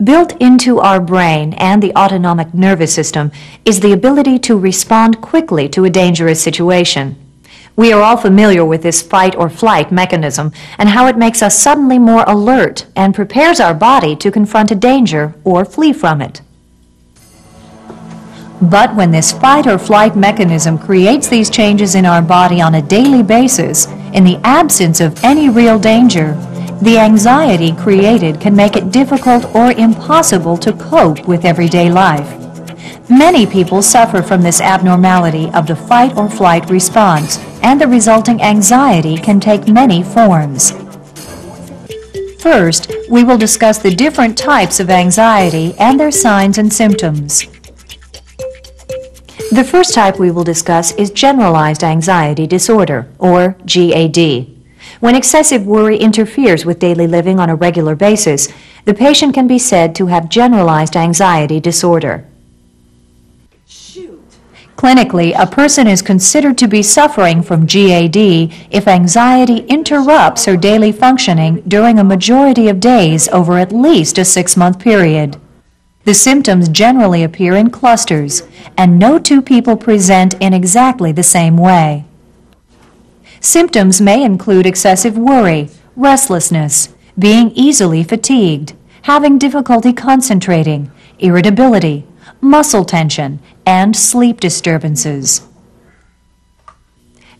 Built into our brain and the autonomic nervous system is the ability to respond quickly to a dangerous situation. We are all familiar with this fight or flight mechanism and how it makes us suddenly more alert and prepares our body to confront a danger or flee from it. But when this fight or flight mechanism creates these changes in our body on a daily basis, in the absence of any real danger, the anxiety created can make it difficult or impossible to cope with everyday life. Many people suffer from this abnormality of the fight or flight response, and the resulting anxiety can take many forms. First, we will discuss the different types of anxiety and their signs and symptoms. The first type we will discuss is generalized anxiety disorder, or GAD. When excessive worry interferes with daily living on a regular basis, the patient can be said to have generalized anxiety disorder. Clinically, a person is considered to be suffering from GAD if anxiety interrupts her daily functioning during a majority of days over at least a 6-month period. The symptoms generally appear in clusters, and no two people present in exactly the same way. Symptoms may include excessive worry, restlessness, being easily fatigued, having difficulty concentrating, irritability, muscle tension, and sleep disturbances.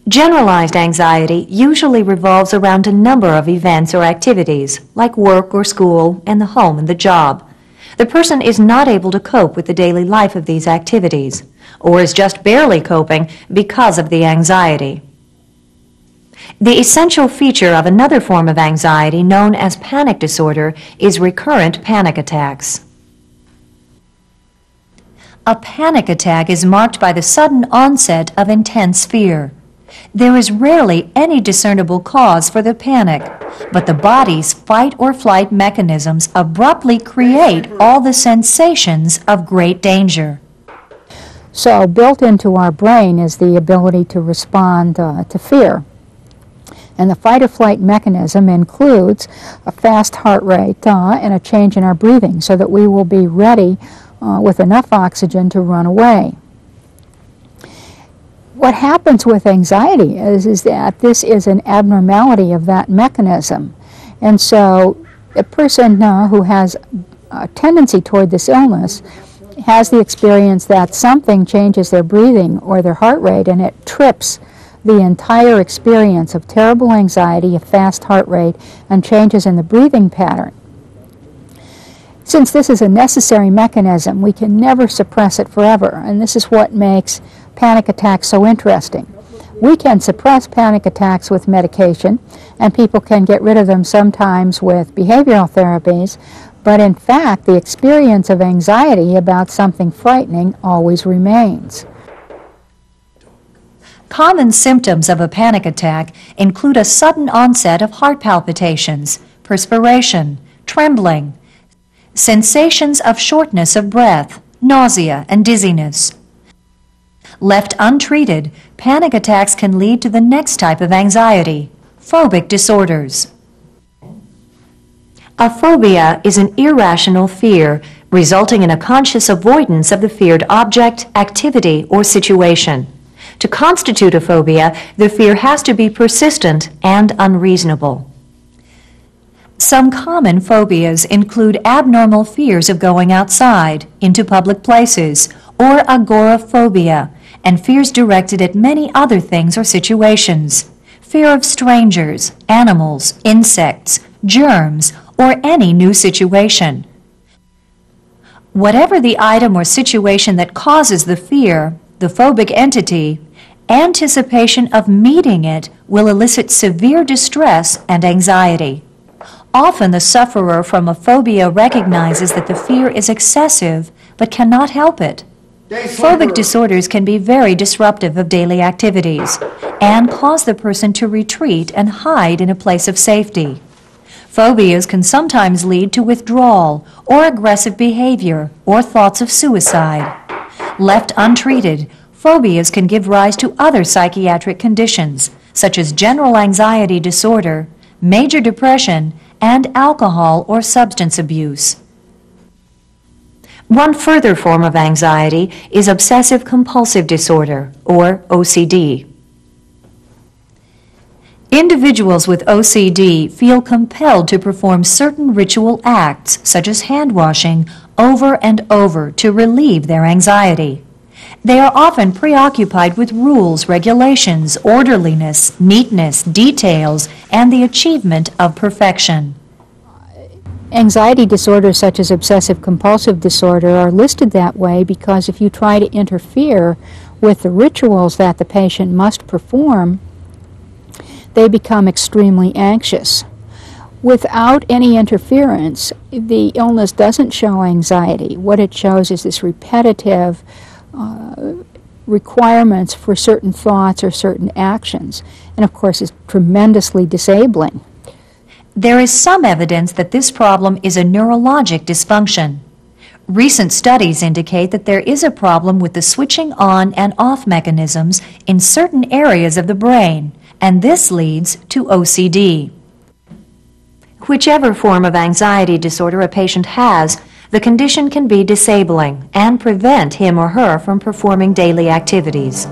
Generalized anxiety usually revolves around a number of events or activities, like work or school, and the home and the job. The person is not able to cope with the daily life of these activities, or is just barely coping because of the anxiety. The essential feature of another form of anxiety known as panic disorder is recurrent panic attacks. A panic attack is marked by the sudden onset of intense fear. There is rarely any discernible cause for the panic, but the body's fight or flight mechanisms abruptly create all the sensations of great danger. So built into our brain is the ability to respond to fear. And the fight or flight mechanism includes a fast heart rate and a change in our breathing so that we will be ready with enough oxygen to run away. What happens with anxiety is that this is an abnormality of that mechanism. And so a person who has a tendency toward this illness has the experience that something changes their breathing or their heart rate, and it trips the entire experience of terrible anxiety, a fast heart rate, and changes in the breathing pattern. Since this is a necessary mechanism, we can never suppress it forever, and this is what makes panic attacks so interesting. We can suppress panic attacks with medication, and people can get rid of them sometimes with behavioral therapies, but in fact, the experience of anxiety about something frightening always remains. Common symptoms of a panic attack include a sudden onset of heart palpitations, perspiration, trembling, sensations of shortness of breath, nausea, and dizziness. Left untreated, panic attacks can lead to the next type of anxiety, phobic disorders. A phobia is an irrational fear resulting in a conscious avoidance of the feared object, activity, or situation. To constitute a phobia, the fear has to be persistent and unreasonable. Some common phobias include abnormal fears of going outside, into public places, or agoraphobia, and fears directed at many other things or situations. Fear of strangers, animals, insects, germs, or any new situation. Whatever the item or situation that causes the fear, the phobic entity, anticipation of meeting it will elicit severe distress and anxiety. Often the sufferer from a phobia recognizes that the fear is excessive but cannot help it. Phobic disorders can be very disruptive of daily activities and cause the person to retreat and hide in a place of safety. Phobias can sometimes lead to withdrawal or aggressive behavior or thoughts of suicide. Left untreated, phobias can give rise to other psychiatric conditions, such as general anxiety disorder, major depression, and alcohol or substance abuse. One further form of anxiety is obsessive-compulsive disorder, or OCD. Individuals with OCD feel compelled to perform certain ritual acts, such as hand-washing, over and over to relieve their anxiety. They are often preoccupied with rules, regulations, orderliness, neatness, details, and the achievement of perfection. Anxiety disorders such as obsessive-compulsive disorder are listed that way because if you try to interfere with the rituals that the patient must perform, they become extremely anxious. Without any interference, the illness doesn't show anxiety. What it shows is this repetitive requirements for certain thoughts or certain actions, and of course is tremendously disabling. There is some evidence that this problem is a neurologic dysfunction. Recent studies indicate that there is a problem with the switching on and off mechanisms in certain areas of the brain, and this leads to OCD. Whichever form of anxiety disorder a patient has, the condition can be disabling and prevent him or her from performing daily activities.